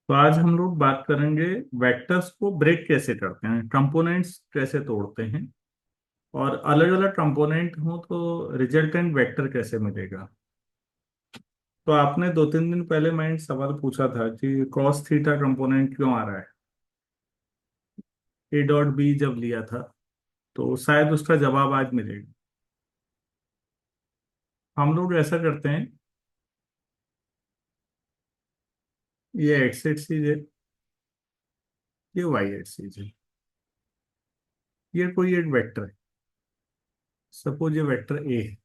तो आज हम लोग बात करेंगे वेक्टर्स को ब्रेक कैसे करते हैं, कंपोनेंट्स कैसे तोड़ते हैं, और अलग अलग कंपोनेंट हो तो रिजल्टेंट वेक्टर कैसे मिलेगा। तो आपने 2-3 दिन पहले मैं एक सवाल पूछा था कि कॉस थीटा कंपोनेंट क्यों आ रहा है, ए डॉट बी जब लिया था, तो शायद उसका जवाब आज मिलेगा। हम लोग ऐसा करते हैं, ये एक्स एक्सिस है, ये वाई एक्सिस है, ये कोई एक वेक्टर है। सपोज ये वेक्टर ए है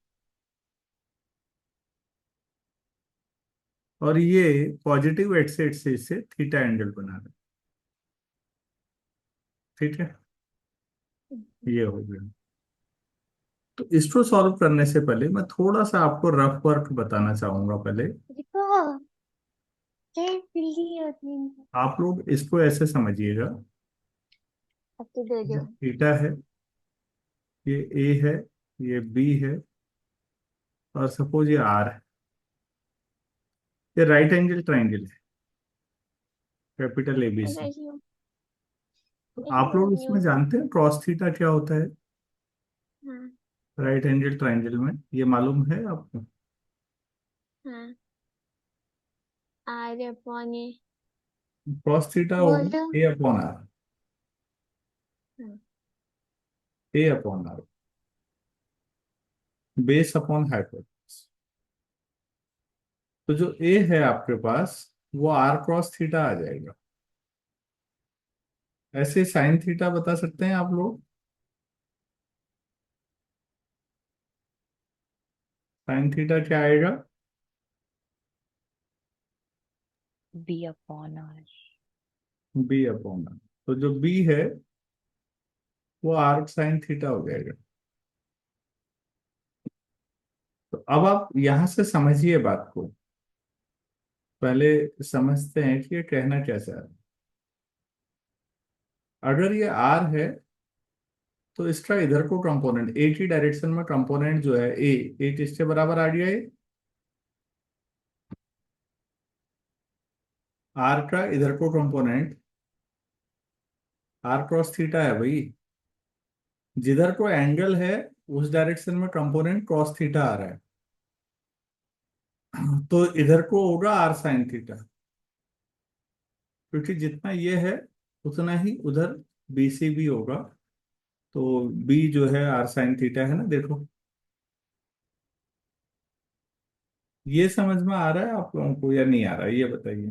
और ये पॉजिटिव एक्स एक्सिस से थीटा एंगल बना रहा है। ठीक है, ये हो गया। तो इसको सॉल्व करने से पहले मैं थोड़ा सा आपको रफ वर्क बताना चाहूंगा। पहले देखो क्या बिल्ली होती है। आप लोग इसको ऐसे समझिएगा, अब तो दे दो। थीटा है, ये ए है, ये बी है, और सपोज ये आर है। ये राइट एंगल ट्राइंगल है, कैपिटल एबीसी। रही हूँ। तो एक आप दे लोग रही इसमें हूँ। जानते हैं क्रॉस थीटा क्या होता है। हाँ। राइट एंगल ट्राइंगल में ये मालूम है आपको। हाँ। R upon A. Cos theta होगा बोलो। ए अपॉन आर, हाँ। A upon R, base upon hypotenuse. तो जो ए है आपके पास, वो आर क्रॉस थीटा आ जाएगा। ऐसे साइन थीटा बता सकते हैं आप लोग। साइन थीटा क्या आएगा। B upon r. B upon r. तो जो बी है वो आर्क साइन थीटा हो जाएगा। तो अब आप यहां से समझिए बात को। पहले समझते हैं कि ये कहना क्या चाह रहा है। अगर ये आर है तो इसका इधर को कंपोनेंट, एक ही डायरेक्शन में कंपोनेंट जो है ए, ए किसके बराबर आ गया है, आर का इधर को कंपोनेंट आर क्रॉस थीटा है भाई। जिधर को एंगल है उस डायरेक्शन में कंपोनेंट क्रॉस थीटा आ रहा है। तो इधर को होगा आर साइन थीटा, क्योंकि जितना ये है उतना ही उधर बीसी भी होगा। तो बी जो है आर साइन थीटा है ना, देखो। ये समझ में आ रहा है आप लोगों को या नहीं आ रहा है, ये बताइए।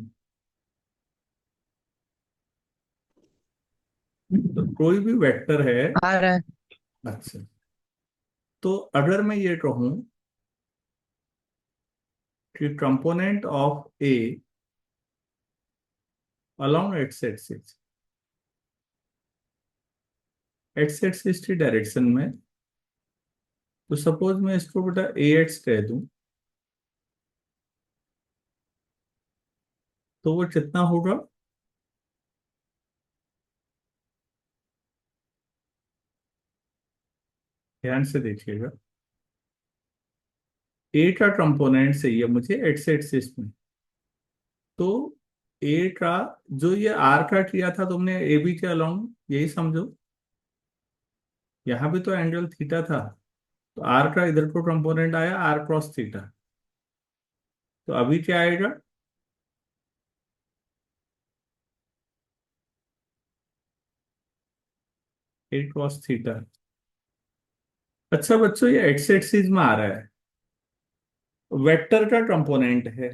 तो कोई भी वेक्टर है। आ रहा है। अच्छा, तो अगर मैं ये कहूं कि component of a along x axis, x axis की डायरेक्शन में, तो सपोज मैं इसको बेटा ए एक्स कह दूं, तो वो कितना होगा। ध्यान से देखिएगा, ए का कंपोनेंट चाहिए मुझे एक्स एक्सिस में। तो ए का, जो ये आर का किया था तुमने ए बी के अलोंग, यही समझो। यहाँ भी तो एंगल थीटा था, तो आर का इधर को कंपोनेंट आया आर क्रॉस थीटा। तो अभी क्या आएगा, ए क्रॉस थीटा। अच्छा बच्चों, ये एक्स एक्सिस में आ रहा है, वेक्टर का कंपोनेंट है।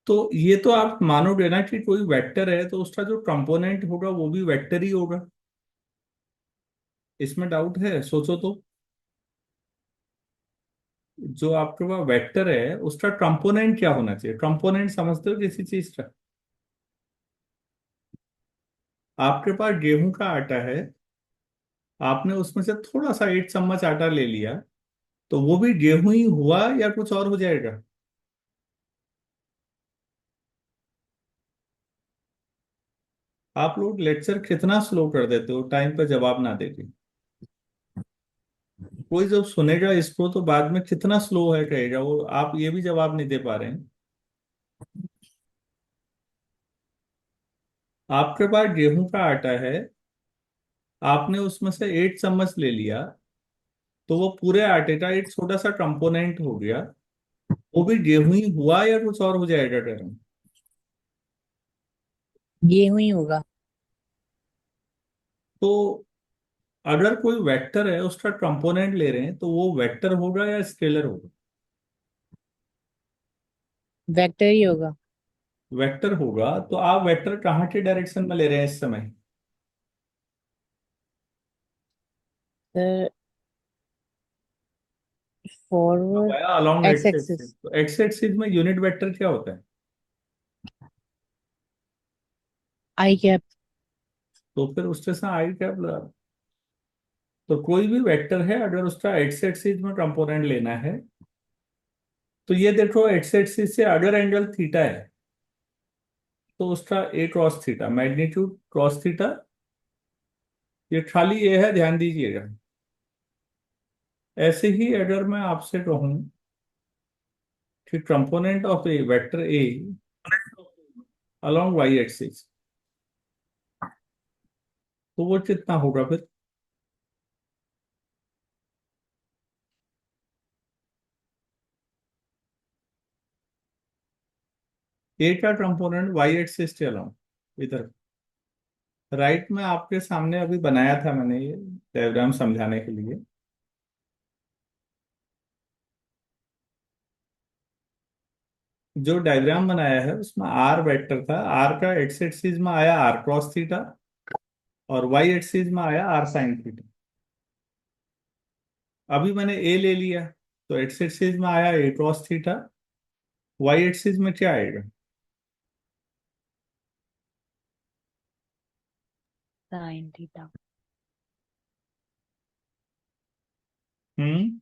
तो ये तो आप मानोगे ना कि कोई वेक्टर है तो उसका जो कंपोनेंट होगा वो भी वेक्टर ही होगा। इसमें डाउट है, सोचो तो। जो आपके पास वेक्टर है उसका कंपोनेंट क्या होना चाहिए। कंपोनेंट समझते हो किसी चीज का। आपके पास गेहूं का आटा है, आपने उसमें से थोड़ा सा 1 चम्मच आटा ले लिया, तो वो भी गेहूं ही हुआ या कुछ और हो जाएगा। आप लोग लेक्चर कितना स्लो कर देते हो टाइम पे जवाब ना देके। कोई जब सुनेगा इसको तो बाद में कितना स्लो है कहेगा वो, आप ये भी जवाब नहीं दे पा रहे हैं। आपके पास गेहूं का आटा है, आपने उसमें से 8 चम्मच ले लिया, तो वो पूरे आटे का एक छोटा सा कंपोनेंट हो गया। वो भी गेहूं ही हुआ या कुछ और हो जाएगा टर्म? गेहूं ही होगा। तो अगर कोई वेक्टर है उसका कंपोनेंट ले रहे हैं, तो वो वेक्टर होगा या स्केलर होगा? वेक्टर ही होगा। वेक्टर होगा। तो आप वेक्टर कहाँ के डायरेक्शन में ले रहे हैं इस समय? Sir forward. बताया along X X axis. Axis. तो एक्स एक्सिस में यूनिट वेक्टर क्या होता है? I cap. तो फिर उसके साथ आई कैप लगा। तो कोई भी वेक्टर है, अगर उसका एक्स एक्सिस में कंपोनेंट लेना है, तो ये देखो एक्स एक्सिस से अगर एंगल थीटा है, तो उसका A cos theta, magnitude cos theta, ये खाली ए है, ध्यान दीजिएगा। ऐसे ही अगर मैं आपसे कहूं कि component of a vector a along y axis, तो वो कितना होगा फिर? ए का कंपोनेंट वाई एक्सिस के अलोंग इधर। राइट में आपके सामने अभी बनाया था मैंने ये डायग्राम समझाने के लिए। जो डायग्राम बनाया है उसमें आर वेक्टर था, आर का एक्स एक्सिस में आया आर क्रॉस थीटा, और वाई एक्सिस में आया आर साइन थीटा। अभी मैंने ए ले लिया, तो एक्स एक्सिस में आया A cos theta, Y axis में क्या आएगा? Sine theta. हम्म।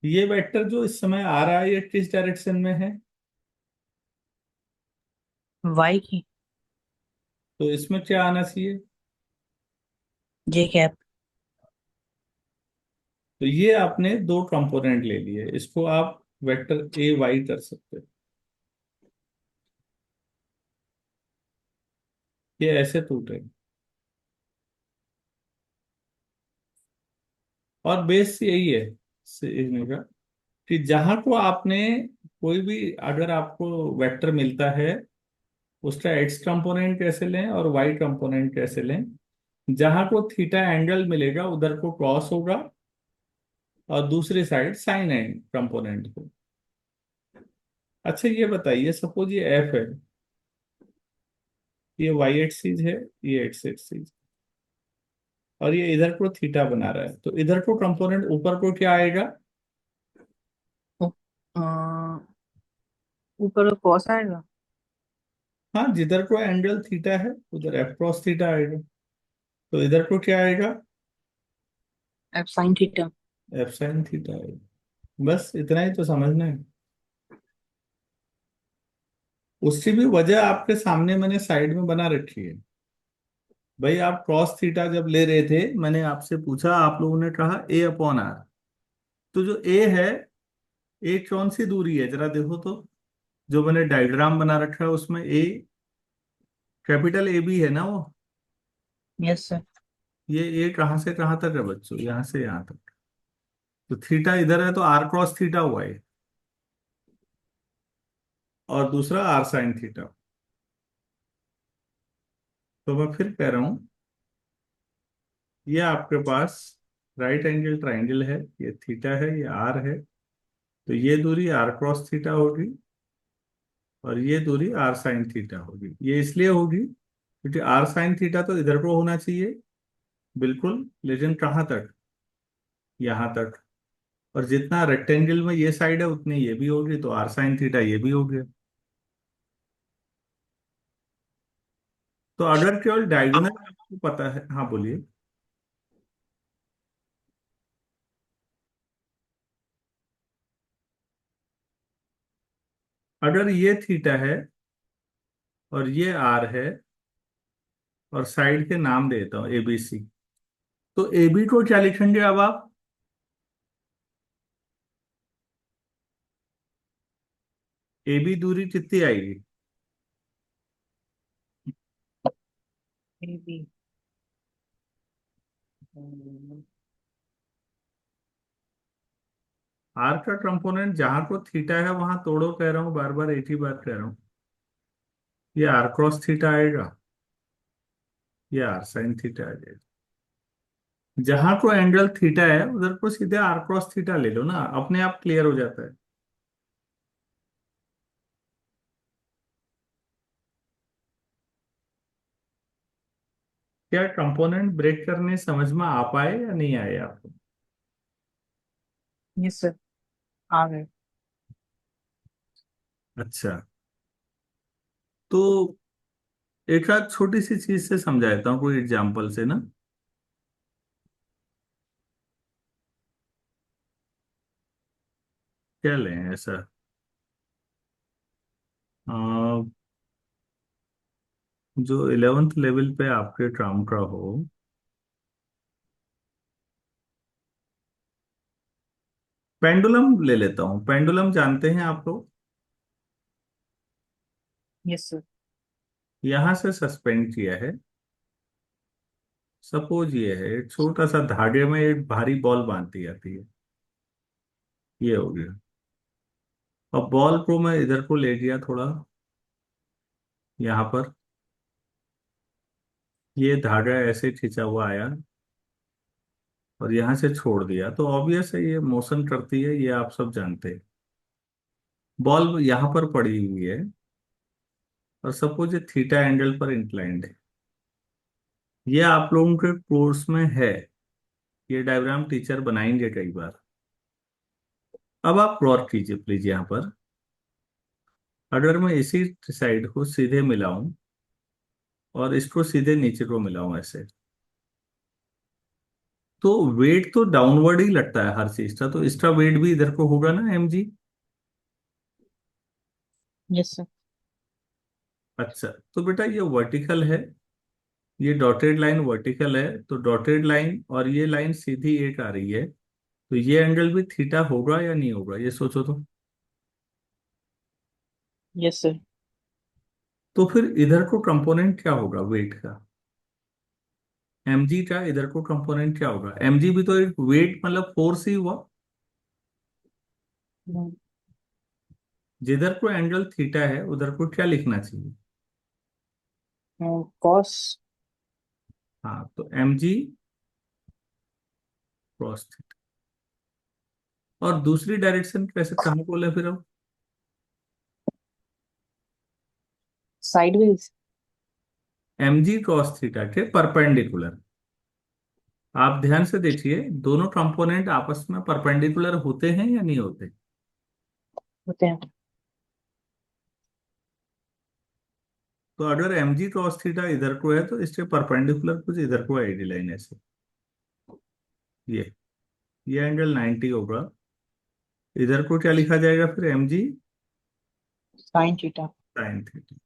ये वेक्टर जो इस समय आ रहा है, ये किस डायरेक्शन में है? वाई की। तो इसमें क्या आना चाहिए? जे कैप। तो ये आपने दो कंपोनेंट ले लिए, इसको आप वेक्टर ए वाई कर सकते हो। ये ऐसे टूटे। और बेस यही है सीखने का, कि जहां को आपने कोई भी, अगर आपको वेक्टर मिलता है, उसका एक्स कंपोनेंट कैसे लें और वाई कंपोनेंट कैसे लें। जहां को थीटा एंगल मिलेगा उधर को क्रॉस होगा, और दूसरी साइड साइन एंड कंपोनेंट को। अच्छा ये बताइए, सपोज ये एफ है, ये वाई एक्सिस है, ये एक्स एक्सिस, और ये इधर को थीटा बना रहा है, तो इधर को कंपोनेंट ऊपर को क्या आएगा? ऊपर कॉस आएगा। हाँ, जिधर को एंगल थीटा है उधर एफ क्रॉस थीटा आएगा। तो इधर को क्या आएगा? F sine theta. F sine theta आएगा। बस इतना ही तो समझना है। उसकी भी वजह आपके सामने मैंने साइड में बना रखी है। भाई आप क्रॉस थीटा जब ले रहे थे, मैंने आपसे पूछा, आप लोगों ने कहा ए अपॉन आर। तो जो ए है, ए कौन सी दूरी है जरा देखो तो। जो मैंने डायग्राम बना रखा है उसमें ए कैपिटल ए बी है ना वो। Yes sir. ये ए कहाँ से कहाँ तक है बच्चों? यहाँ से यहाँ तक। तो थीटा इधर है, तो आर क्रॉस थीटा हुआ है, और दूसरा आर साइन थीटा। तो मैं फिर कह रहा हूँ, ये आपके पास राइट एंगल ट्राइंगल है, ये थीटा है, ये आर है। तो ये दूरी आर क्रॉस थीटा होगी, और ये दूरी आर साइन थीटा होगी। ये इसलिए होगी क्योंकि आर साइन थीटा तो इधर को होना चाहिए, बिल्कुल, लेकिन कहाँ तक? यहाँ तक। और जितना रेक्टेंगल में ये साइड है उतनी ये भी होगी, तो आर साइन थीटा ये भी हो गया। तो अगर केवल डायगोनल आपको पता है, हाँ बोलिए। अगर ये थीटा है और ये आर है, और साइड के नाम देता हूँ एबीसी, तो ए बी को क्या लिखेंगे अब आप? ए बी दूरी कितनी आएगी? ए बी आर का कंपोनेंट जहां को थीटा है वहां तोड़ो, कह रहा हूं, बार बार एक ही बात कह रहा हूं। ये आर क्रॉस थीटा आएगा, ये आर साइन थीटा आ जाएगा। जहां को एंगल थीटा है उधर को सीधे आर क्रॉस थीटा ले लो ना, अपने आप क्लियर हो जाता है। क्या कंपोनेंट ब्रेक करने समझ में आ पाए या नहीं आए आपको? यस सर, आ गए। अच्छा, तो एक आध छोटी सी चीज से समझा देता हूँ, कोई एग्जाम्पल से ना। क्या लें ऐसा? अ, जो 11th लेवल पे आपके काम का हो। पेंडुलम ले लेता हूँ, पेंडुलम जानते हैं आप लोग? Yes sir. यहां से सस्पेंड किया है। सपोज ये है एक छोटा सा धागे में एक भारी बॉल बांधती जाती है। ये हो गया। अब बॉल को मैं इधर को ले गया थोड़ा, यहाँ पर। ये धागा ऐसे खींचा हुआ आया और यहाँ से छोड़ दिया, तो ऑब्वियस है ये मोशन करती है, ये आप सब जानते हैं। बॉल यहाँ पर पड़ी हुई है और सपोज ये थीटा एंगल पर इंक्लाइंड है। ये आप लोगों के कोर्स में है, ये डायग्राम टीचर बनाएंगे कई बार। अब आप गौर कीजिए प्लीज यहाँ पर। अगर मैं इसी साइड को सीधे मिलाऊं और इसको सीधे नीचे को मिलाऊं ऐसे, तो वेट तो डाउनवर्ड ही लगता है हर चीज का, तो इसका वेट भी इधर को होगा ना mg। Yes sir. अच्छा, तो बेटा ये वर्टिकल है, ये डॉटेड लाइन वर्टिकल है, तो डॉटेड लाइन और ये लाइन सीधी एक आ रही है, तो ये एंगल भी थीटा होगा या नहीं होगा, ये सोचो तो। Yes sir. तो फिर इधर को कंपोनेंट क्या होगा वेट का? mg का इधर को कंपोनेंट क्या होगा? mg भी तो एक वेट मतलब फोर्स ही हुआ। जिधर को एंगल थीटा है उधर को क्या लिखना चाहिए? कॉस। हाँ, तो mg cos थीटा। और दूसरी डायरेक्शन कैसे, कहाँ बोले फिर अब? साइडवेज। mg cos थीटा के परपेंडिकुलर। आप ध्यान से देखिए, दोनों कंपोनेंट आपस में परपेंडिकुलर होते हैं या नहीं होते? होते हैं। तो अगर mg cos थीटा इधर को है तो इसके परपेंडिकुलर कुछ इधर को आएगी लाइन ऐसे। ये ये एंगल 90 होगा। इधर को क्या लिखा जाएगा फिर? mg sine theta. sin theta.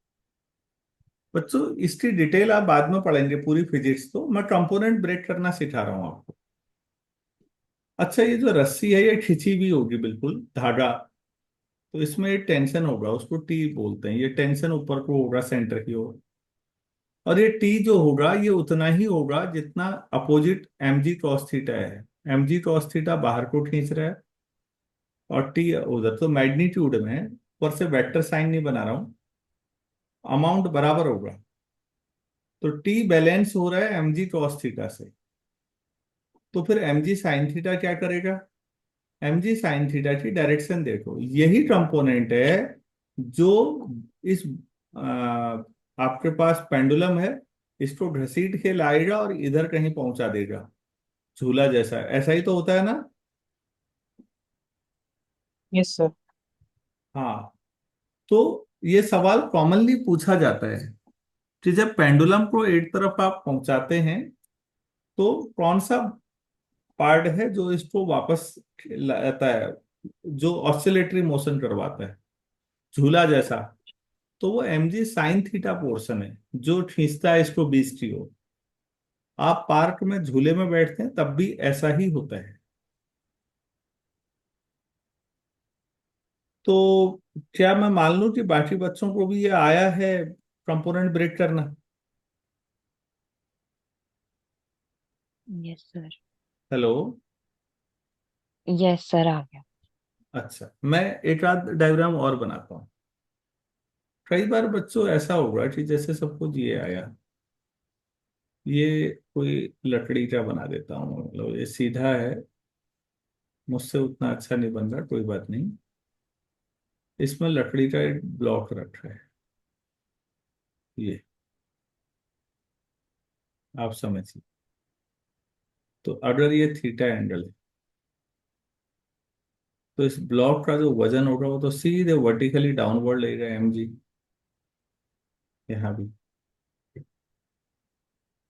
बच्चों इसकी डिटेल आप बाद में पढ़ेंगे पूरी फिजिक्स, तो मैं कंपोनेंट ब्रेक करना सिखा रहा हूँ आपको। अच्छा, ये जो रस्सी है ये खिंची भी होगी बिल्कुल, धागा। तो इसमें एक टेंशन होगा, उसको टी बोलते हैं, ये टेंशन ऊपर को होगा सेंटर की ओर। और ये टी जो होगा ये उतना ही होगा जितना अपोजिट mg cos थीटा है। mg cos थीटा बाहर को खींच रहा है और टी उधर, तो मैग्नीट्यूड में ऊपर से वेक्टर साइन नहीं बना रहा हूं, अमाउंट बराबर होगा। तो टी बैलेंस हो रहा है mg cos थीटा से। तो फिर mg sin थीटा क्या करेगा? mg sin थीटा की डायरेक्शन देखो, यही कंपोनेंट है जो इस आपके पास पेंडुलम है, इसको घसीट के लाएगा और इधर कहीं पहुंचा देगा, झूला जैसा। ऐसा ही तो होता है ना? Yes sir. हाँ, तो ये सवाल कॉमनली पूछा जाता है कि जब पेंडुलम को एक तरफ आप पहुंचाते हैं तो कौन सा पार्ट है जो इसको वापस लाता है, जो ऑसिलेटरी मोशन करवाता है, झूला जैसा? तो वो mg sin थीटा पोर्शन है जो खींचता है इसको बीच की ओर। आप पार्क में झूले में बैठते हैं तब भी ऐसा ही होता है। तो क्या मैं मान लूं कि बाकी बच्चों को भी ये आया है कंपोनेंट ब्रेक करना? Yes sir. Hello. Yes sir, आ गया। अच्छा, मैं एक आध डायग्राम और बनाता हूँ। कई बार बच्चों ऐसा होगा कि जैसे सबको ये आया, ये कोई लकड़ी का बना देता हूँ, मतलब ये सीधा है, मुझसे उतना अच्छा नहीं बन रहा, कोई बात नहीं। इसमें लकड़ी का एक ब्लॉक रखा है, ये आप समझिए। तो अगर ये थीटा एंगल है, तो इस ब्लॉक का जो वजन होगा वो तो सीधे वर्टिकली डाउनवर्ड लेगा mg, यहाँ भी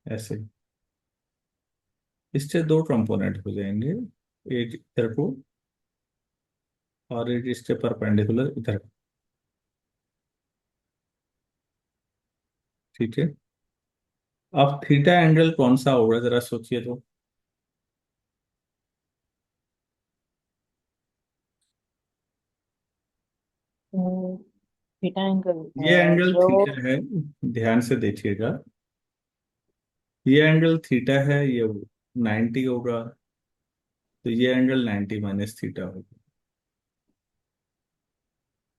ऐसे। इससे दो कंपोनेंट हो जाएंगे, एक इधर को और एक इसके परपेंडिकुलर इधर को। ठीक है। अब थीटा एंगल कौन सा होगा जरा सोचिए तो। थीटा एंगल ये एंगल जो थीटा है, ध्यान से देखिएगा। ये एंगल थीटा है, ये 90 होगा, तो ये एंगल 90 माइनस थीटा होगा।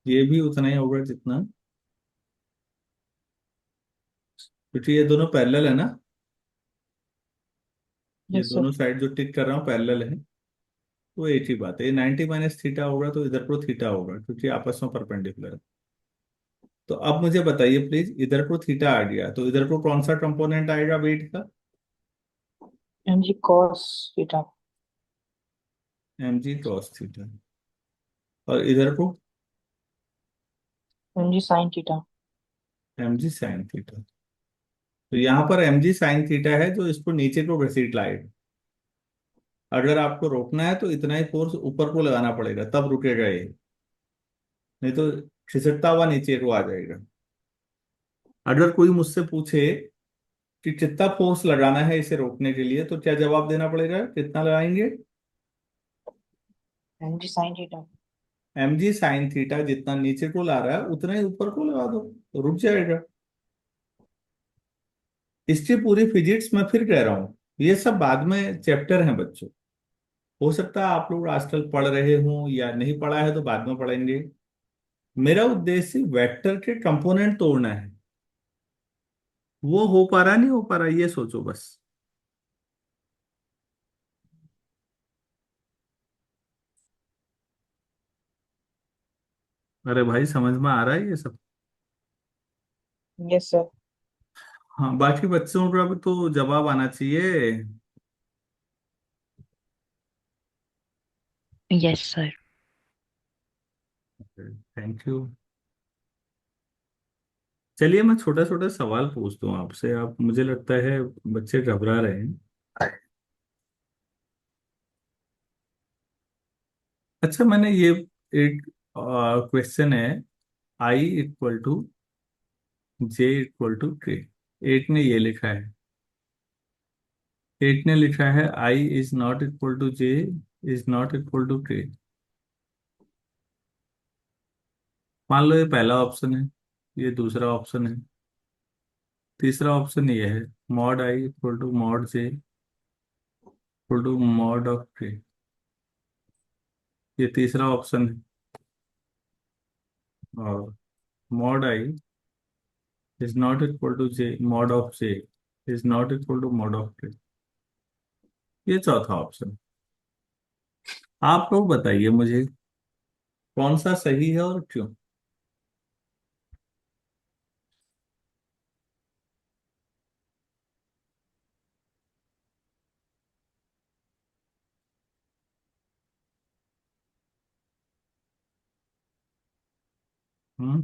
ये भी उतना ही होगा जितना, क्योंकि ये दोनों पैरेलल है ना, ये यस सर। दोनों साइड जो टिक कर रहा हूँ पैरेलल है। तो एक ही बात है, ये 90 माइनस थीटा होगा तो इधर को थीटा होगा, क्योंकि आपस में परपेंडिकुलर है। तो अब मुझे बताइए प्लीज, इधर को थीटा आ गया तो इधर को कौन सा कंपोनेंट आएगा वेट का? mg cos theta. mg cos theta. और इधर को mg sin theta. mg sin theta. तो यहाँ पर mg sin थीटा है जो इसको नीचे को घसीट लाएगा। अगर आपको रोकना है तो इतना ही फोर्स ऊपर को लगाना पड़ेगा, तब रुकेगा ये, नहीं तो खिसकता हुआ नीचे को आ जाएगा। अगर कोई मुझसे पूछे कि कितना फोर्स लगाना है इसे रोकने के लिए, तो क्या जवाब देना पड़ेगा, कितना लगाएंगे? mg sin theta. mg sin theta जितना नीचे को ला रहा है उतना ही ऊपर को लगा दो, तो रुक जाएगा। इसकी पूरी फिजिक्स मैं फिर कह रहा हूँ, ये सब बाद में चैप्टर हैं बच्चों। हो सकता है आप लोग आजकल पढ़ रहे हों, या नहीं पढ़ा है तो बाद में पढ़ेंगे। मेरा उद्देश्य वेक्टर के कंपोनेंट तोड़ना है। वो हो पा रहा नहीं हो पा रहा ये सोचो बस। अरे भाई, समझ में आ रहा है ये सब? Yes sir. हाँ, बाकी बच्चों का भी तो जवाब आना चाहिए। Yes sir. Thank you. चलिए मैं छोटा छोटा सवाल पूछता हूँ आपसे, आप, मुझे लगता है बच्चे घबरा रहे हैं। अच्छा, मैंने ये एक क्वेश्चन है, I equal to J equal to K, एक ने ये लिखा है, एक ने लिखा है I is not equal to J is not equal to K. मान लो ये पहला ऑप्शन है, ये दूसरा ऑप्शन है, तीसरा ऑप्शन ये है mod i equal to mod j equal to mod of k, ये तीसरा ऑप्शन है। और mod i is not equal to j mod of j is not equal to mod of k, ये चौथा ऑप्शन। आप लोग बताइए मुझे कौन सा सही है और क्यों? हम्म।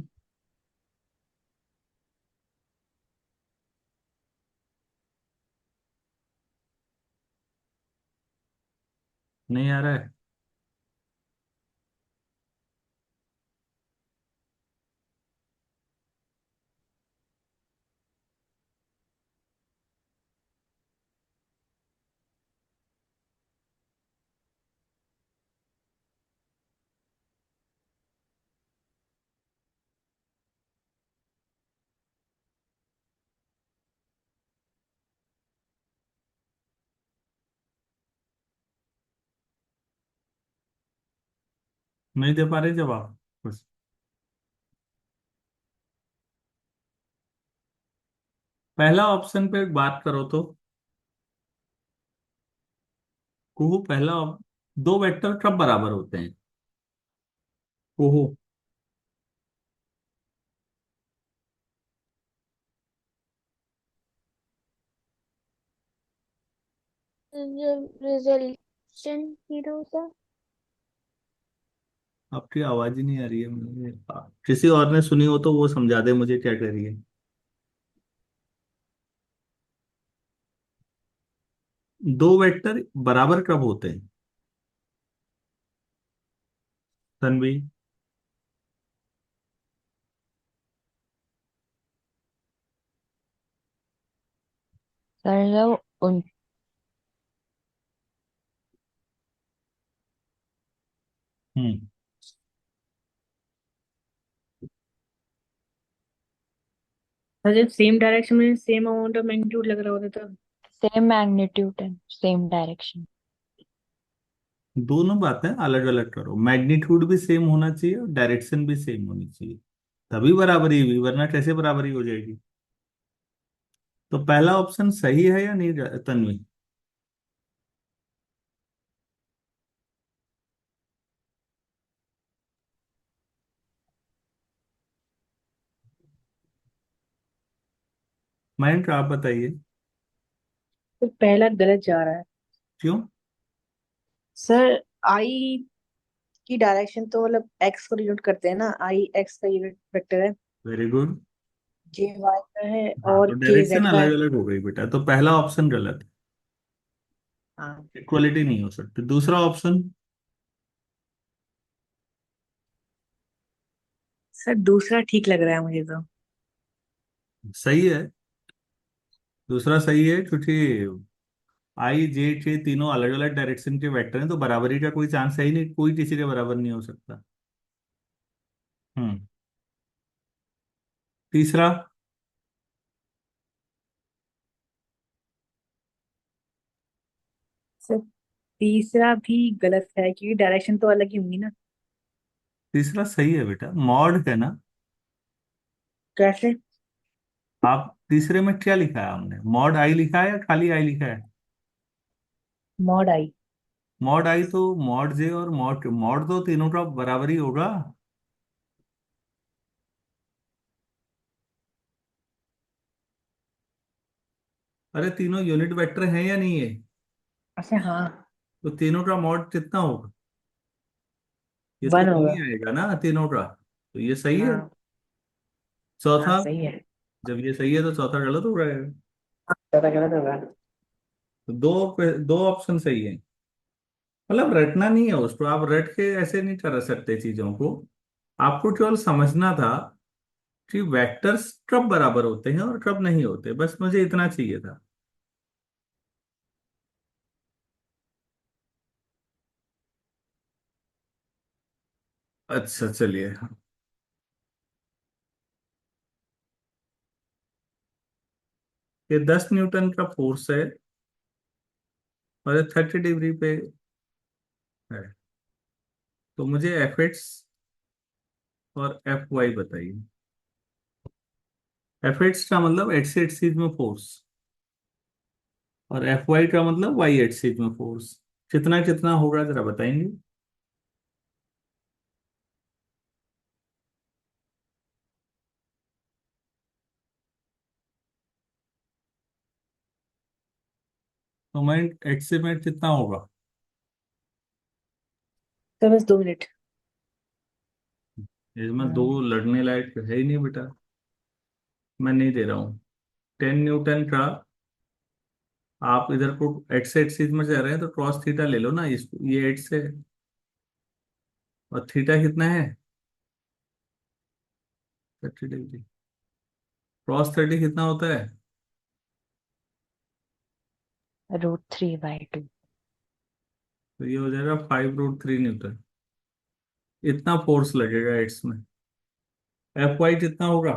नहीं आ रहा है? नहीं दे पा रहे जवाब बस। पहला ऑप्शन पे बात करो तो कुहू दो वेक्टर कब बराबर होते हैं कुहू? रिजल्शन हीरो सा। आपकी आवाज ही नहीं आ रही है मुझे। किसी और ने सुनी हो तो वो समझा दे मुझे क्या कह रही है। दो वेक्टर बराबर कब होते हैं तन्वी? सर जब उन हम्म। सर जब सेम डायरेक्शन में सेम अमाउंट ऑफ मैग्नीट्यूड लग रहा होता तब। Same magnitude and same direction. दोनों बातें अलग अलग करो, मैग्नीट्यूड भी सेम होना चाहिए और डायरेक्शन भी सेम होनी चाहिए, तभी बराबरी हुई, वरना कैसे बराबरी हो जाएगी? तो पहला ऑप्शन सही है या नहीं तन्वी? मयंक आप बताइए। तो पहला गलत जा रहा है। क्यों? सर आई की डायरेक्शन तो मतलब एक्स को डिनोट करते हैं ना, आई एक्स का यूनिट वेक्टर है। Very good. जे वाई का है हाँ और तो के डायरेक्शन जेड का अलग है। अलग हो गई बेटा, तो पहला ऑप्शन गलत हाँ। है, इक्वलिटी नहीं हो सकती। दूसरा ऑप्शन सर दूसरा ठीक लग रहा है मुझे तो। सही है। दूसरा सही है क्योंकि आई जे के तीनों अलग अलग डायरेक्शन के वेक्टर हैं, तो बराबरी का कोई चांस है ही नहीं, कोई किसी के बराबर नहीं हो सकता। हम्म। तीसरा सर तीसरा भी गलत है क्योंकि डायरेक्शन तो अलग ही होंगी ना। तीसरा सही है बेटा, मॉड है ना। कैसे? आप तीसरे में क्या लिखा है हमने, मॉड आई लिखा है या खाली आई लिखा है? मॉड आई। मॉड आई तो मॉड जे और मॉड मॉड तो तीनों का बराबर ही होगा। अरे तीनों यूनिट वेक्टर हैं या नहीं है? अच्छा हाँ। तो तीनों का मॉड कितना होगा? ये तो वन वन होगा। ही आएगा ना तीनों का, तो ये सही है। हाँ। हाँ चौथा, सही है। जब ये सही है तो चौथा गलत हो जाएगा। ज्यादा गलत होगा। तो दो ऑप्शन सही है। मतलब रटना नहीं है उसको, आप रट के ऐसे नहीं कर सकते चीजों को। आपको केवल समझना था कि वेक्टर्स कब बराबर होते हैं और कब नहीं होते, बस मुझे इतना चाहिए था। अच्छा चलिए। ये 10 न्यूटन का फोर्स है और ये 30 डिग्री पे है, तो मुझे एफ एक्स और एफ वाई बताइए। एफ एक्स का मतलब एक्स एक्सिस में फोर्स, और एफ वाई का मतलब वाई एक्सिस में फोर्स। कितना कितना होगा जरा बताएंगे? तो मैं एक्स में कितना होगा? सर बस 2 मिनट। इसमें दो लड़ने लायक है ही नहीं बेटा, मैं नहीं दे रहा हूँ। 10 न्यूटन का, आप इधर को एक्स एक्सिस में जा रहे हैं तो क्रॉस थीटा ले लो ना, इसको ये एक्स है और थीटा कितना है? 30 डिग्री। क्रॉस 30 कितना होता है? √3/2। तो ये हो जाएगा 5√3 न्यूटन। इतना फोर्स लगेगा एक्स में। एफ वाई कितना होगा?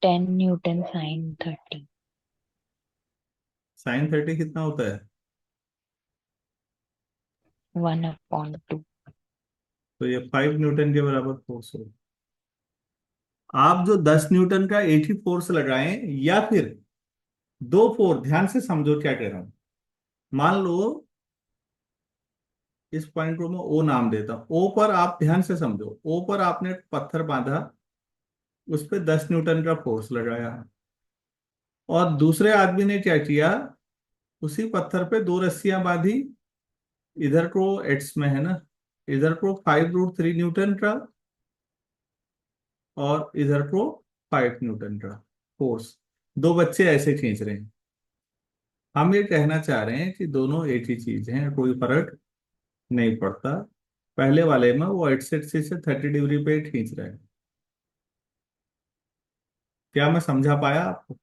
10 N/30। sin 30 कितना होता है? 1/2। तो ये 5 न्यूटन के बराबर फोर्स होगा। आप जो 10 न्यूटन का एक ही फोर्स लगाएं, या फिर दो फोर्स, ध्यान से समझो क्या कह रहा हूं। मान लो इस पॉइंट को मैं ओ नाम देता हूं। ओ पर आप ध्यान से समझो, ओ पर आपने एक पत्थर बांधा, उस पर 10 न्यूटन का फोर्स लगाया, और दूसरे आदमी ने क्या किया, उसी पत्थर पे दो रस्सियां बांधी। इधर को एक्स में है ना, इधर को 5√3 न्यूटन का, और इधर को 5 न्यूटन का फोर्स। दो बच्चे ऐसे खींच रहे हैं। हम ये कहना चाह रहे हैं कि दोनों एक ही चीज है, कोई फर्क नहीं पड़ता। पहले वाले में वो एक्स एक्सिस से 30 डिग्री पे खींच रहे हैं। क्या मैं समझा पाया आपको?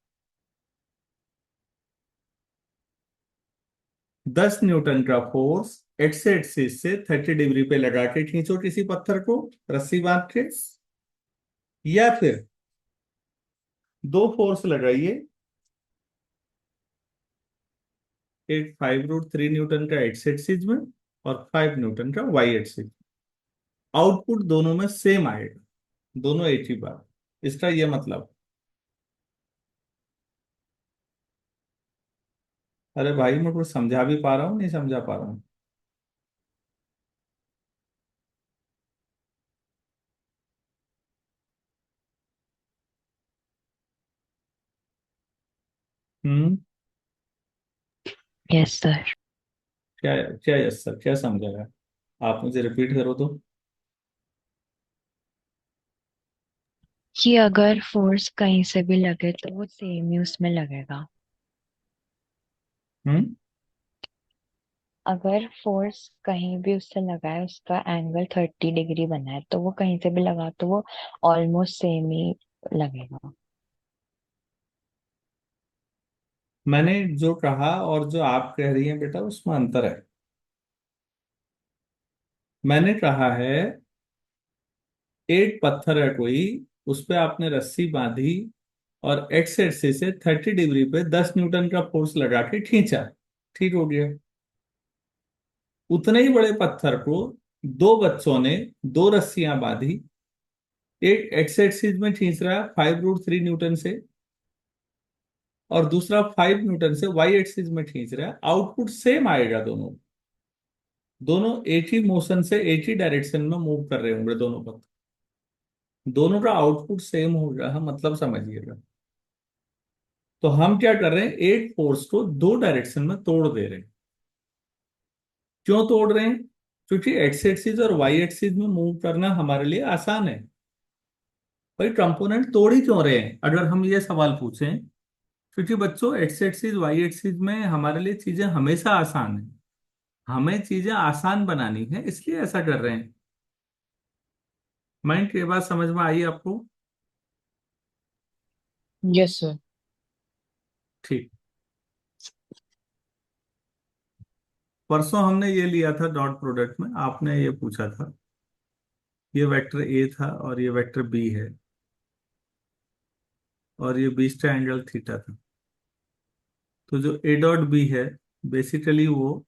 10 न्यूटन का फोर्स एक्स एक्सिस से 30 डिग्री पे लगा के खींचो किसी पत्थर को रस्सी बांध के, या फिर दो फोर्स लगाइए, एक 5√3 न्यूटन का एक्स एक्सिस में और 5 न्यूटन का वाई एक्सिस। आउटपुट दोनों में सेम आएगा, दोनों एक ही बात। इसका यह मतलब, अरे भाई मैं कुछ समझा भी पा रहा हूँ, नहीं समझा पा रहा हूँ? हम्म। Yes sir. क्या क्या यस सर, क्या समझाया? आप मुझे रिपीट करो तो। कि अगर फोर्स कहीं से भी लगे तो वो सेम ही उसमें लगेगा। हम्म। अगर फोर्स कहीं भी उससे लगा है, उसका एंगल 30 डिग्री बना है, तो वो कहीं से भी लगा तो वो ऑलमोस्ट सेम ही लगेगा। मैंने जो कहा और जो आप कह रही हैं बेटा, उसमें अंतर है। मैंने कहा है एक पत्थर है कोई, उस पे आपने रस्सी बांधी और एक्स एक्सिस से 30 डिग्री पे 10 न्यूटन का फोर्स लगा के खींचा, ठीक हो गया। उतने ही बड़े पत्थर को दो बच्चों ने दो रस्सियां बांधी, एक एक्स एक्सिस में खींच रहा है 5√3 न्यूटन से, और दूसरा 5 न्यूटन से वाई एक्सिस में खींच रहा है। आउटपुट सेम आएगा दोनों। दोनों एक ही मोशन से एक ही डायरेक्शन में मूव कर रहे होंगे दोनों पत्थर। दोनों का आउटपुट सेम होगा, हम मतलब समझिएगा। तो हम क्या कर रहे हैं, एक फोर्स को दो डायरेक्शन में तोड़ दे रहे हैं। क्यों तोड़ रहे हैं? क्योंकि एक्स एक्सिस और वाई एक्सिस में मूव करना हमारे लिए आसान है। भाई कंपोनेंट तोड़ ही क्यों रहे हैं, अगर हम ये सवाल पूछें? क्योंकि बच्चों एक्स एक्सिस वाई एक्सिस में हमारे लिए चीजें हमेशा आसान है। हमें चीजें आसान बनानी है, इसलिए ऐसा कर रहे हैं। माइंड की बात समझ में आई आपको? Yes, sir. ठीक। परसों हमने ये लिया था डॉट प्रोडक्ट में, आपने ये पूछा था, ये वेक्टर ए था और ये वेक्टर बी है, और ये बीच का एंगल थीटा था। तो जो ए डॉट बी है, बेसिकली वो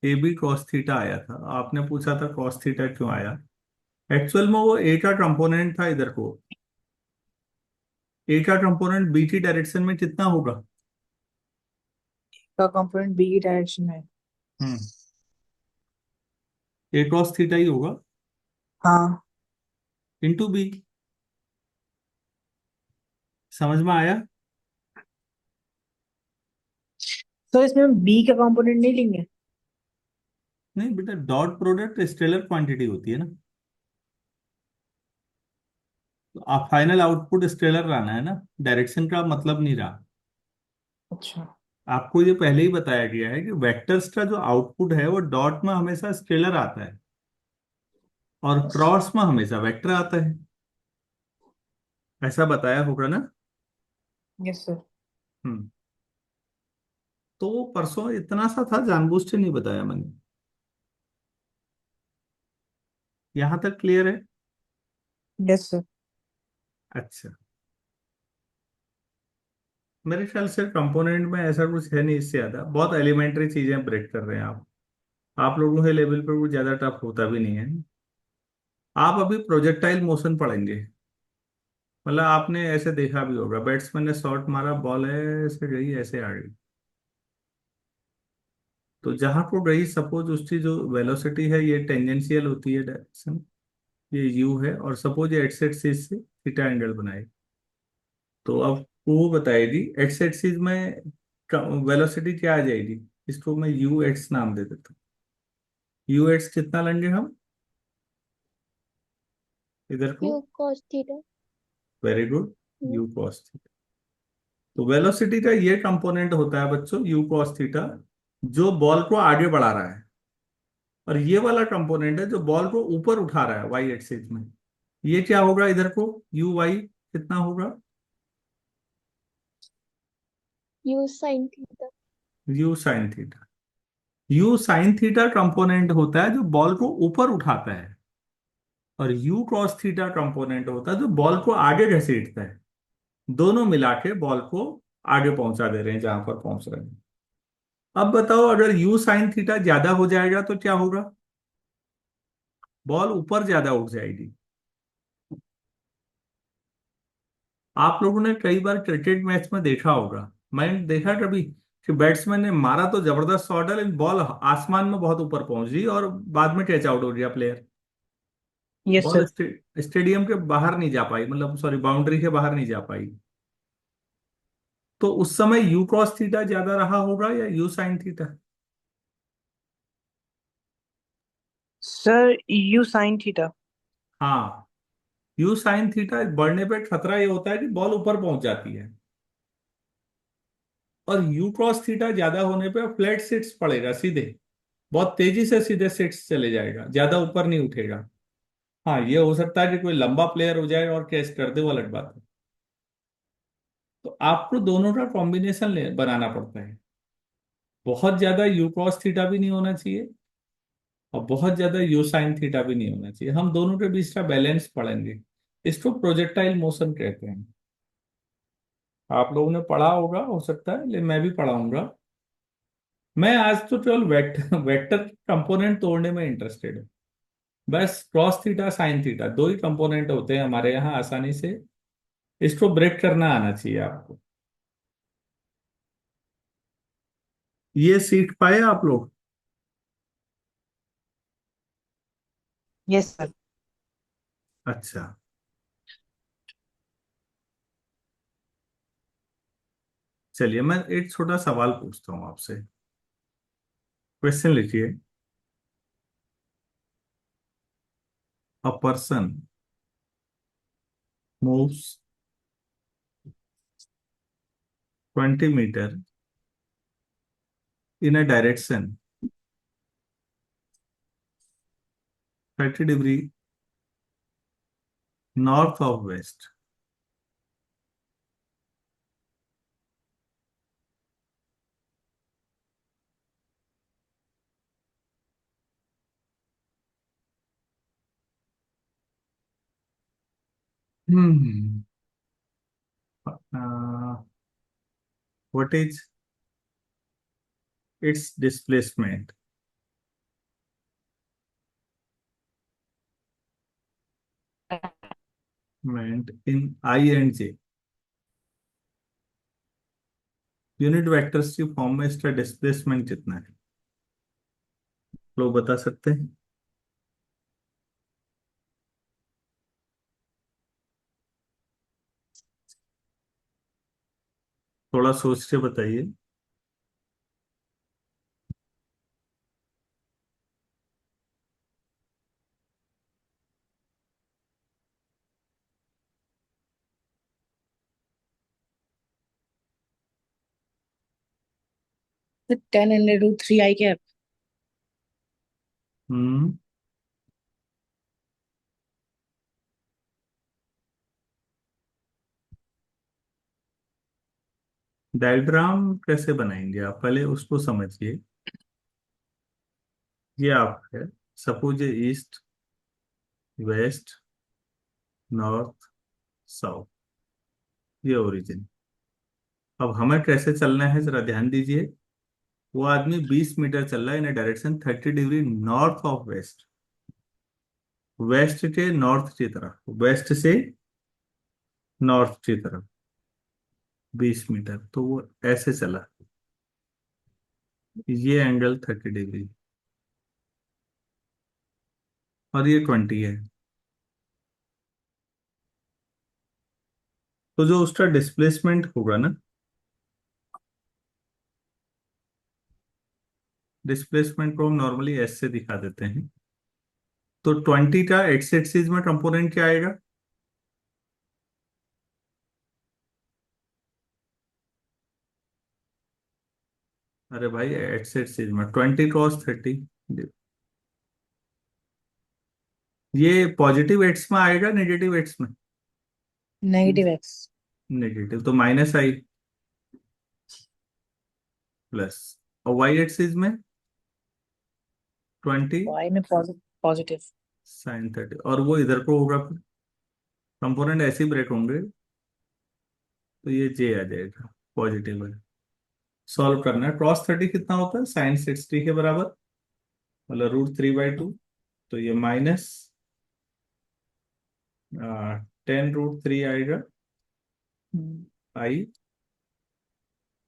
ए बी कॉस थीटा आया था। आपने पूछा था कॉस थीटा क्यों आया। एक्चुअल में वो ए का कंपोनेंट था इधर को। ए का कंपोनेंट बी की डायरेक्शन में कितना होगा? का कंपोनेंट बी की डायरेक्शन है। हम्म, ए कॉस थीटा ही होगा, हाँ। Into b. समझ में आया? तो इसमें हम बी का कंपोनेंट नहीं लेंगे। नहीं बेटा, डॉट प्रोडक्ट स्केलर क्वांटिटी होती है ना, तो आप फाइनल आउटपुट स्केलर लाना है ना, डायरेक्शन का मतलब नहीं रहा। अच्छा। आपको ये पहले ही बताया गया है कि वेक्टर्स का जो आउटपुट है वो डॉट में हमेशा स्केलर आता है, और क्रॉस में हमेशा वेक्टर आता है। ऐसा बताया होगा ना? Yes sir. हम्म। तो वो परसों इतना सा था, जानबूझ के नहीं बताया मैंने। यहां तक क्लियर है? Yes sir. अच्छा। मेरे ख्याल से कंपोनेंट में ऐसा कुछ है नहीं, इससे ज्यादा बहुत एलिमेंट्री चीजें ब्रेक कर रहे हैं आप। आप लोगों के लेवल पर वो ज्यादा टफ होता भी नहीं है। आप अभी प्रोजेक्टाइल मोशन पढ़ेंगे। मतलब आपने ऐसे देखा भी होगा, बैट्समैन ने शॉट मारा, बॉल ऐसे गई ऐसे आ गई। तो जहां पर गई, सपोज उसकी जो वेलोसिटी है ये टेंजेंशियल होती है डायरेक्शन, ये यू है, और सपोज ये एक्स एक्सिस से थीटा एंगल बनाए, तो अब वो बताएगी एक्स एक्सिस में वेलोसिटी क्या आ जाएगी। इसको मैं यू एक्स नाम दे देता हूँ। यू एक्स कितना लेंगे हम इधर को? You cos theta. Very good, you cos theta. तो वेलोसिटी का ये कंपोनेंट होता है बच्चों यू कॉस थीटा, जो बॉल को आगे बढ़ा रहा है। और ये वाला कंपोनेंट है जो बॉल को ऊपर उठा रहा है वाई एक्सिस में। ये क्या होगा इधर को, यू वाई कितना होगा? You sin theta. You sine theta. You sine theta component होता है जो बॉल को ऊपर उठाता है, और यू कॉस थीटा कंपोनेंट होता है जो बॉल को आगे घसीटता है। दोनों मिला के बॉल को आगे पहुंचा दे रहे हैं जहां पर पहुंच रहे हैं। अब बताओ, अगर यू साइन थीटा ज्यादा हो जाएगा तो क्या होगा? बॉल ऊपर ज्यादा उठ जाएगी। आप लोगों ने कई बार क्रिकेट मैच में देखा होगा, मैंने देखा कभी, कि बैट्समैन ने मारा तो जबरदस्त शॉट है, लेकिन बॉल आसमान में बहुत ऊपर पहुंच गई और बाद में कैच आउट हो गया player. Yes ball sir. Stadium के बाहर नहीं जा पाई, मतलब सॉरी बाउंड्री के बाहर नहीं जा पाई। तो उस समय यू कॉस थीटा ज्यादा रहा होगा या you sine theta? Sir you sine theta. हाँ, यू साइन थीटा बढ़ने पे खतरा ये होता है कि बॉल ऊपर पहुंच जाती है। और यू क्रॉस थीटा ज्यादा होने पे फ्लैट सिट्स पड़ेगा सीधे, बहुत तेजी से सीधे सिट्स चले जाएगा, ज्यादा ऊपर नहीं उठेगा। हाँ, ये हो सकता है कि कोई लंबा प्लेयर हो जाए और कैच कर दे, वो अलग बात है। तो आपको दोनों का कॉम्बिनेशन बनाना पड़ता है। बहुत ज्यादा यू क्रॉस थीटा भी नहीं होना चाहिए, और बहुत ज्यादा यू साइन थीटा भी नहीं होना चाहिए। हम दोनों के बीच का बैलेंस पढ़ेंगे। इसको प्रोजेक्टाइल मोशन कहते हैं। आप लोगों ने पढ़ा होगा हो सकता है, लेकिन मैं भी पढ़ाऊंगा। मैं आज तो केवल वेक्टर कंपोनेंट तोड़ने में इंटरेस्टेड हूँ। बस क्रॉस थीटा साइन थीटा दो ही कंपोनेंट होते हैं हमारे यहाँ आसानी से, इसको ब्रेक करना आना चाहिए आपको। ये सीख पाए आप लोग? Yes sir. अच्छा, चलिए मैं एक छोटा सवाल पूछता हूँ आपसे। क्वेश्चन लिखिए। A person moves 20 metre in a direction 30 degree north of west, hmm. What is its displacement meant in I and J? Unit vectors की फॉर्म में इसका डिस्प्लेसमेंट कितना है, लोग बता सकते हैं? थोड़ा सोच के बताइए। तो 10 × 3 I कैप। हम्म। डायग्राम कैसे बनाएंगे आप, पहले उसको समझिए। ये आप है, सपोज ये ईस्ट वेस्ट नॉर्थ साउथ, ये ओरिजिन। अब हमें कैसे चलना है जरा ध्यान दीजिए। वो आदमी 20 मीटर चल रहा है in direction 30 degree north of west, west से नॉर्थ की तरफ, वेस्ट से नॉर्थ की तरफ 20 मीटर, तो वो ऐसे चला, ये एंगल 30 डिग्री और ये 20 है। तो जो उसका डिस्प्लेसमेंट होगा ना, डिस्प्लेसमेंट को हम नॉर्मली एस से दिखा देते हैं। तो 20 का एक्स एक्सिस में कंपोनेंट क्या आएगा? अरे भाई एक्स एक्सिस में 20 cos 30, ये पॉजिटिव एक्स में आएगा नेगेटिव एक्स में? Negative x. नेगेटिव, तो माइनस आई प्लस, और वाई एक्सिस में 20 वाई में पॉजिटिव। साइन 30, और वो इधर को होगा फिर, कंपोनेंट ऐसे ही ब्रेक होंगे, तो ये जे आ जाएगा, पॉजिटिव है। सॉल्व करना है। cos 30 कितना होता है? sin 60 के बराबर, मतलब √3/2, तो ये माइनस 10√3 आएगा आई,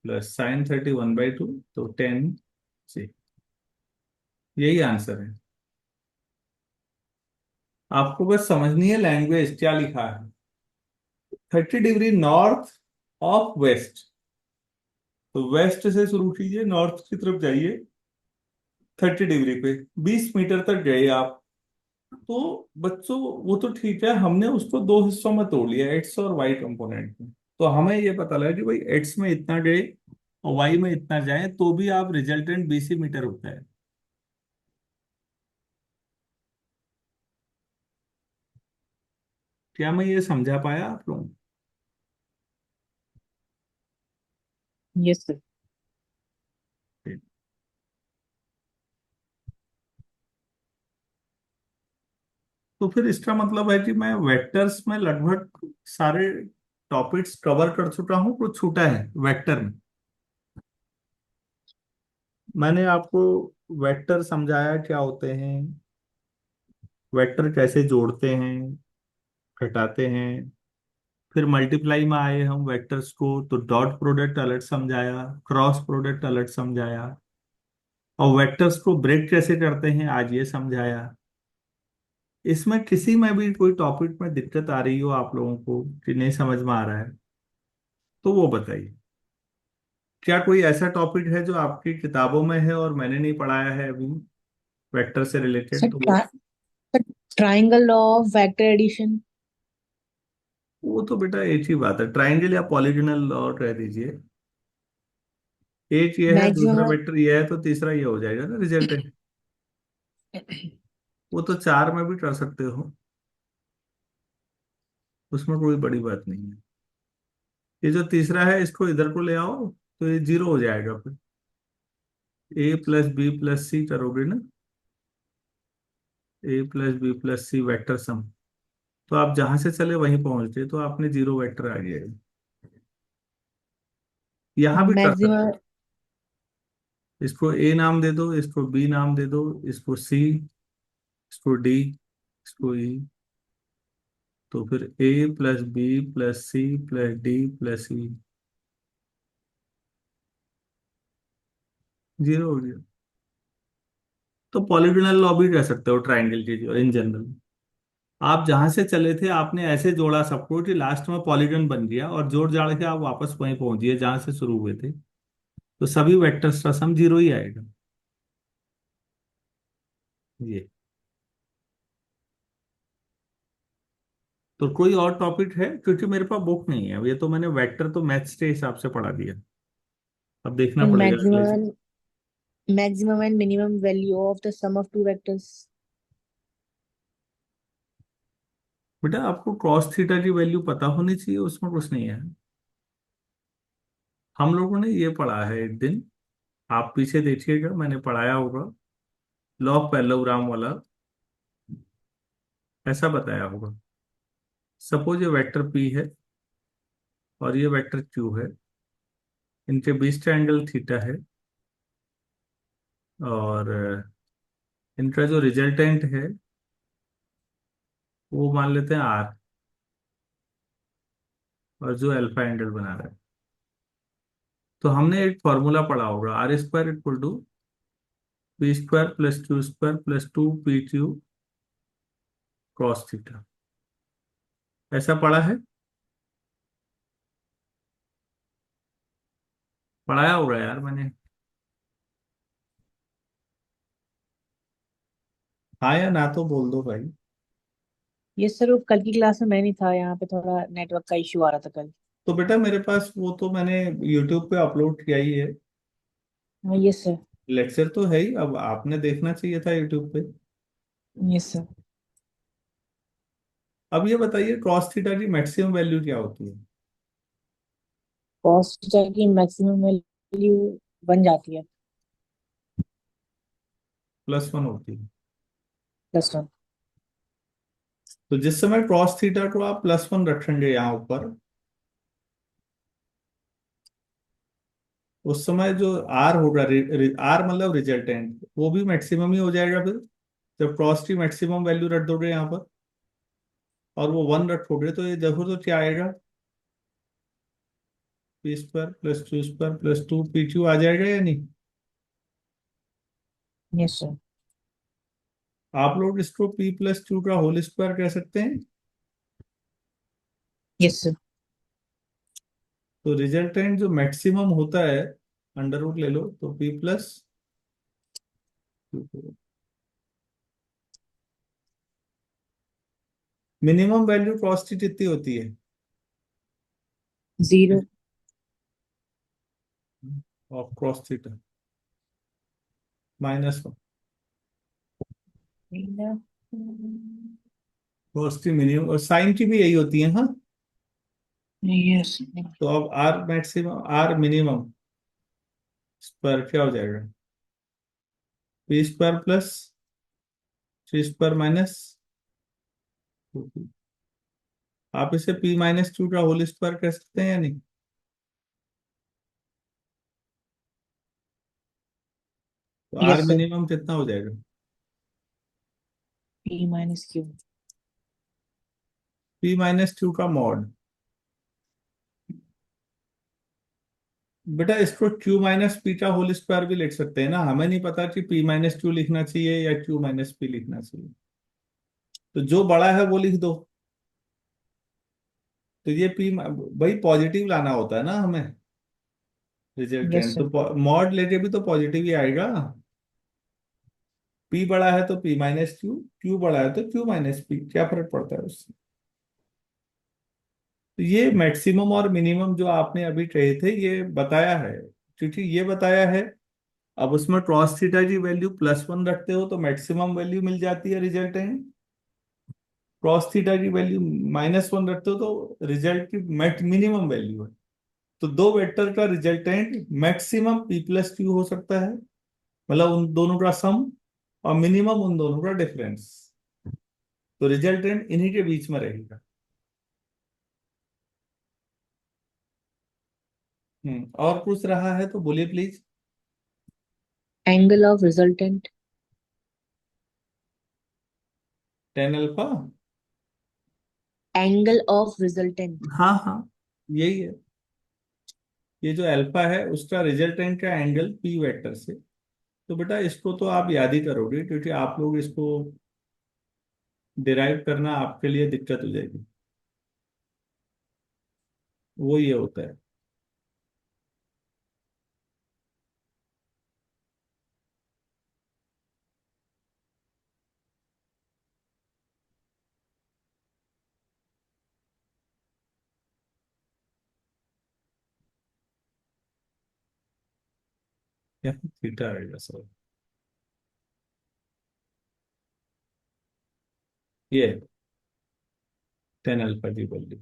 प्लस sin 30 1/2, तो 10 यही आंसर है। आपको बस समझनी है लैंग्वेज क्या लिखा है। 30 डिग्री नॉर्थ ऑफ वेस्ट, तो वेस्ट से शुरू कीजिए, नॉर्थ की तरफ जाइए 30 डिग्री पे, 20 मीटर तक गए आप। तो बच्चों वो तो ठीक है, हमने उसको दो हिस्सों में तोड़ लिया, एक्स और वाई कंपोनेंट में। तो हमें ये पता लगा कि भाई एक्स में इतना गए और वाई में इतना जाए, तो भी आप रिजल्टेंट 20 मीटर होता है। क्या मैं ये समझा पाया आप लोगों यस सर। को? तो फिर इसका मतलब है कि मैं वेक्टर्स में लगभग सारे टॉपिक्स कवर कर चुका हूँ, कुछ छूटा है वेक्टर में। मैंने आपको वेक्टर समझाया क्या होते हैं, वेक्टर कैसे जोड़ते हैं, घटाते हैं। फिर मल्टीप्लाई में आए हम वेक्टर्स को, तो डॉट प्रोडक्ट अलग समझाया, क्रॉस प्रोडक्ट अलग समझाया, और वेक्टर्स को ब्रेक कैसे करते हैं आज ये समझाया। इसमें किसी में भी कोई टॉपिक में दिक्कत आ रही हो आप लोगों को कि नहीं समझ में आ रहा है, तो वो बताइए। क्या कोई ऐसा टॉपिक है जो आपकी किताबों में है और मैंने नहीं पढ़ाया है अभी, वेक्टर से रिलेटेड? तो sir triangle law of vector addition. वो तो बेटा एक ही बात है, ट्राइंगल या पॉलीगोनल और कह दीजिए। एक ये है, दूसरा मैक्सिमम। वेक्टर ये है, तो तीसरा ये हो जाएगा ना रिजल्टेंट। वो तो चार में भी कर सकते हो, उसमें कोई बड़ी बात नहीं है। ये जो तीसरा है इसको इधर को ले आओ, तो ये जीरो हो जाएगा फिर। a+b+c करोगे ना, a+b+c वेक्टर सम, तो आप जहां से चले वहीं पहुंच गए, तो आपने जीरो वेक्टर आ गया। यहाँ भी कर सकते मैक्सिमम। हो, इसको ए नाम दे दो, इसको बी नाम दे दो, इसको सी, इसको डी, इसको ई, तो फिर a+b+c+d+e जीरो हो गया। तो पॉलीगोनल लॉ भी कह सकते हो ट्राइंगल की, जो इन जनरल आप जहां से चले थे आपने ऐसे जोड़ा सबको कि लास्ट में पॉलीगन बन गया, और जोड़ जाड़ के आप वापस वहीं पहुंच गए जहां से शुरू हुए थे, तो सभी वेक्टर्स का सम जीरो ही आएगा। ये तो कोई और टॉपिक है? क्योंकि मेरे पास बुक नहीं है, ये तो मैंने वेक्टर तो मैथ्स के हिसाब से पढ़ा दिया, अब देखना पड़ेगा अगले से। Maximum maximum and minimum value of the sum of two vectors. बेटा आपको cos थीटा की वैल्यू पता होनी चाहिए, उसमें कुछ नहीं है। हम लोगों ने ये पढ़ा है एक दिन, आप पीछे देखिएगा, मैंने पढ़ाया होगा, लॉ ऑफ पैरेललोग्राम वाला, ऐसा बताया होगा। सपोज ये वेक्टर P है और ये वेक्टर Q है, इनके बीच का एंगल थीटा है, और इनका जो रिजल्टेंट है वो मान लेते हैं आर, और जो अल्फा एंगल बना रहा है। तो हमने एक फॉर्मूला पढ़ा होगा, r square equal to p square plus Q square plus 2 P q cross theta. ऐसा पढ़ा है, पढ़ाया होगा यार मैंने। हाँ या ना तो बोल दो भाई। ये सर वो कल की क्लास में मैं नहीं था, यहाँ पे थोड़ा नेटवर्क का इश्यू आ रहा था कल। तो बेटा मेरे पास वो तो मैंने यूट्यूब पे अपलोड किया ही है, हाँ यस सर। लेक्चर तो है ही, अब आपने देखना चाहिए था यूट्यूब पे। Yes sir. अब ये बताइए क्रॉस थीटा की मैक्सिमम वैल्यू क्या होती है? कॉस थीटा की मैक्सिमम वैल्यू बन जाती है +1 होती है। +1। तो जिस समय क्रॉस थीटा को आप +1 रखेंगे यहाँ ऊपर, उस समय जो आर होगा, आर मतलब रिजल्टेंट, वो भी मैक्सिमम ही हो जाएगा फिर। जब क्रॉस की मैक्सिमम वैल्यू रख दोगे यहाँ पर और वो 1 रखोगे, तो ये देखो तो क्या आएगा, P square plus Q square plus 2 P Q आ जाएगा या नहीं? Yes sir. आप लोग इसको पी प्लस क्यू का होल स्क्वायर कह सकते हैं। Yes sir. तो रिजल्टेंट जो मैक्सिमम होता है, अंडर रूट ले लो तो P plus, minimum value cos की कितनी होती है? 0। Of cos theta -1। क्रॉस की मिनिमम और साइन की भी यही होती है, हाँ। यस। तो अब r maximum r minimum square क्या हो जाएगा, p square plus three square minus 2p। आप इसे p माइनस क्यू का होल स्क्वायर कह सकते हैं या नहीं? तो आर यस सर। मिनिमम कितना हो जाएगा? p-q। p माइनस क्यू का मॉड। बेटा इसको q माइनस पी का होल स्क्वायर भी लिख सकते हैं ना, हमें नहीं पता कि p माइनस क्यू लिखना चाहिए या q माइनस पी लिखना चाहिए। तो जो बड़ा है वो लिख दो। तो ये p, भाई पॉजिटिव लाना होता है ना हमें यस रिजल्टेंट, सर। तो मॉड लेके भी तो पॉजिटिव ही आएगा। p बड़ा है तो p माइनस क्यू, q बड़ा है तो q माइनस पी, क्या फर्क पड़ता है उससे? तो ये मैक्सिमम और मिनिमम जो आपने अभी कहे थे ये बताया है, क्योंकि ये बताया है। अब उसमें क्रॉस थीटा की वैल्यू +1 रखते हो तो मैक्सिमम वैल्यू मिल जाती है रिजल्टेंट, क्रॉस थीटा की वैल्यू -1 रखते हो तो रिजल्ट की मिनिमम वैल्यू है। तो दो वेक्टर का resultant maximum p plus Q हो सकता है, मतलब उन दोनों का सम, और मिनिमम उन दोनों का डिफरेंस। तो रिजल्टेंट इन्हीं के बीच में रहेगा। और कुछ रहा है तो बोलिए please. Angle of resultant. Tan alpha. Angle of resultant. हाँ हाँ, यही है। ये जो अल्फा है उसका रिजल्टेंट का एंगल p वेक्टर से। तो बेटा इसको तो आप याद ही करोगे, क्योंकि आप लोग इसको डिराइव करना आपके लिए दिक्कत हो जाएगी। वो ये होता है। क्या थीटा रहेगा सर, ये 10 अल्फा की वैल्यू।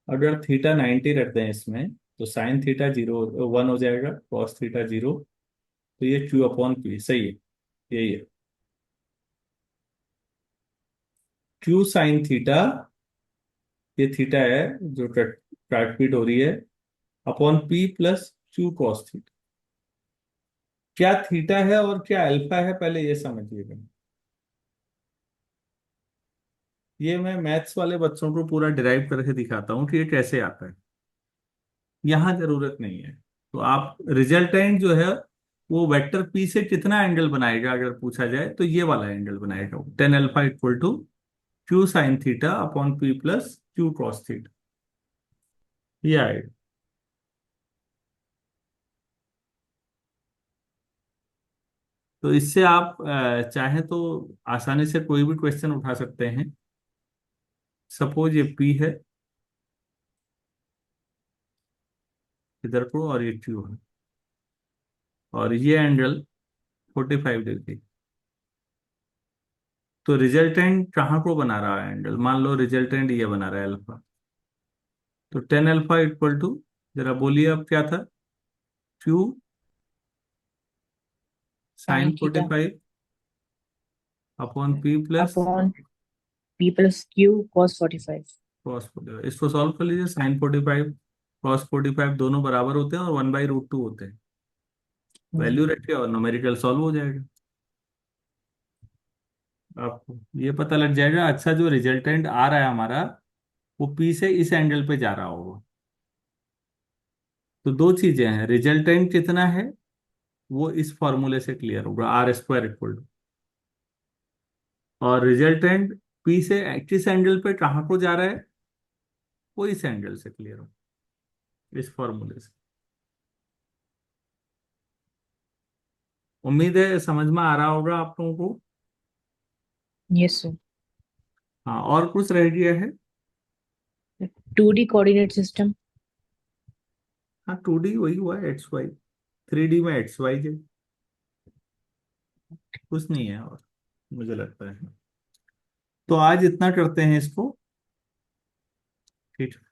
अगर थीटा 90 रखते हैं इसमें, तो साइन थीटा 0 1 हो जाएगा, कॉस थीटा 0। तो ये q/p सही है, यही है। q साइन थीटा, ये थीटा है जो काटपीट हो रही है, upon p plus q cos theta. क्या थीटा है और क्या अल्फा है, पहले ये समझिएगा। ये मैं मैथ्स वाले बच्चों को पूरा डिराइव करके दिखाता हूँ कि ये कैसे आता है, यहाँ जरूरत नहीं है। तो आप रिजल्टेंट जो है वो वेक्टर पी से कितना एंगल बनाएगा अगर पूछा जाए, तो ये वाला एंगल बनाएगा, 10 alpha equal to q sine theta upon p plus q cos theta, ये आएगा। तो इससे आप चाहें तो आसानी से कोई भी क्वेश्चन उठा सकते हैं। सपोज ये पी है इधर को, और ये क्यू है, और ये एंगल 45 डिग्री। तो रिजल्टेंट कहाँ को बना रहा है एंगल, मान लो रिजल्टेंट ये बना रहा है अल्फा। तो 10 अल्फा इक्वल टू, जरा बोलिए अब क्या था, q sine sine forty theta five upon p plus upon p plus q cos 45। Cos 45। इसको सॉल्व कर लीजिए, साइन 45 कॉस 45 दोनों बराबर होते हैं और 1/√2 होते हैं। वैल्यू रखिए और न्यूमेरिकल सॉल्व हो जाएगा, आपको ये पता लग जाएगा। अच्छा, जो रिजल्टेंट आ रहा है हमारा वो पी से इस एंगल पे जा रहा होगा। तो दो चीजें हैं, रिजल्टेंट कितना है वो इस फॉर्मूले से क्लियर होगा, R² इक्वल टू, और रिजल्टेंट पी से किस एंगल पे कहाँ को जा रहा है वो इस एंगल से क्लियर होगा, इस फॉर्मूले से। उम्मीद है समझ में आ रहा होगा आप लोगों को। Yes sir. हाँ, और कुछ रह गया है। 2D coordinate system. हाँ, 2D वही हुआ है, XY। 3D में XYZ, कुछ नहीं है और, मुझे लगता है। तो आज इतना करते हैं इसको, ठीक है।